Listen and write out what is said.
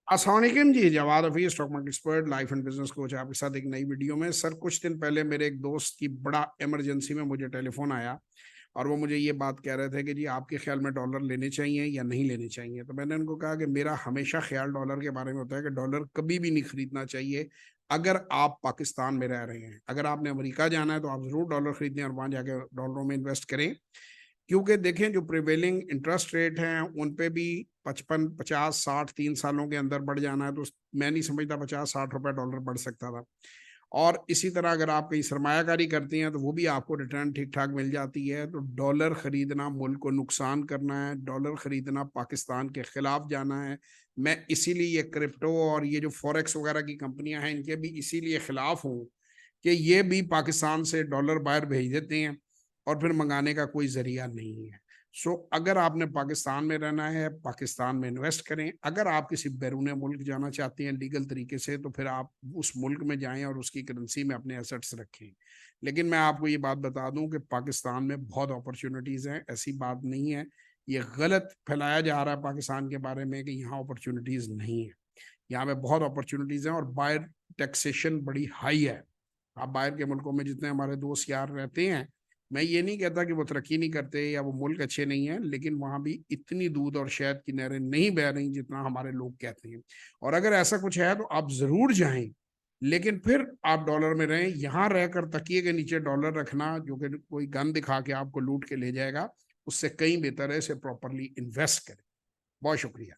अस्सलाम वालेकुम जी, Jawad Hafeez stock market expert life and business coach आपके साथ एक नई वीडियो में। सर कुछ दिन पहले मेरे एक दोस्त की बड़ा इमरजेंसी में मुझे टेलीफोन आया और वो मुझे ये बात कह रहे थे कि जी आपके ख्याल में डॉलर लेने चाहिए या नहीं लेने चाहिए। तो मैंने उनको कहा कि मेरा हमेशा ख्याल डॉलर के बारे में होता है कि डॉलर कभी भी नहीं खरीदना चाहिए अगर आप पाकिस्तान में रह रहे हैं। अगर आपने अमेरिका जाना है तो आप ज़रूर डॉलर खरीदें और वहाँ जाके डॉलरों में इन्वेस्ट करें, क्योंकि देखें जो प्रिवेलिंग इंटरेस्ट रेट हैं उन पे भी 55 50 60 3 सालों के अंदर बढ़ जाना है। तो मैं नहीं समझता 50 60 रुपए डॉलर बढ़ सकता था। और इसी तरह अगर आप कहीं सरमायाकारी करती हैं तो वो भी आपको रिटर्न ठीक ठाक मिल जाती है। तो डॉलर खरीदना मुल्क को नुकसान करना है, डॉलर खरीदना पाकिस्तान के खिलाफ जाना है। मैं इसीलिए ये क्रिप्टो और ये जो फॉरेक्स वगैरह की कंपनियां हैं इनके भी इसीलिए खिलाफ हूँ कि ये भी पाकिस्तान से डॉलर बाहर भेज देते हैं और फिर मंगाने का कोई जरिया नहीं है। सो अगर आपने पाकिस्तान में रहना है, पाकिस्तान में इन्वेस्ट करें। अगर आप किसी बैरून मुल्क जाना चाहते हैं लीगल तरीके से तो फिर आप उस मुल्क में जाएं और उसकी करेंसी में अपने एसेट्स रखें। लेकिन मैं आपको ये बात बता दूं कि पाकिस्तान में बहुत अपॉर्चुनिटीज़ हैं, ऐसी बात नहीं है। ये गलत फैलाया जा रहा है पाकिस्तान के बारे में कि यहाँ अपॉर्चुनिटीज़ नहीं है। यहाँ पे बहुत अपॉर्चुनिटीज़ हैं और बाहर टैक्सेशन बड़ी हाई है। आप बाहर के मुल्कों में जितने हमारे दोस्त यार रहते हैं, मैं ये नहीं कहता कि वो तरक्की नहीं करते या वो मुल्क अच्छे नहीं हैं, लेकिन वहाँ भी इतनी दूध और शहद की नहरें नहीं बह रही जितना हमारे लोग कहते हैं। और अगर ऐसा कुछ है तो आप ज़रूर जाएं, लेकिन फिर आप डॉलर में रहें। यहाँ रहकर तकिए के नीचे डॉलर रखना जो कि कोई गन दिखा के आपको लूट के ले जाएगा, उससे कहीं बेहतर है इसे प्रॉपरली इन्वेस्ट करें। बहुत शुक्रिया।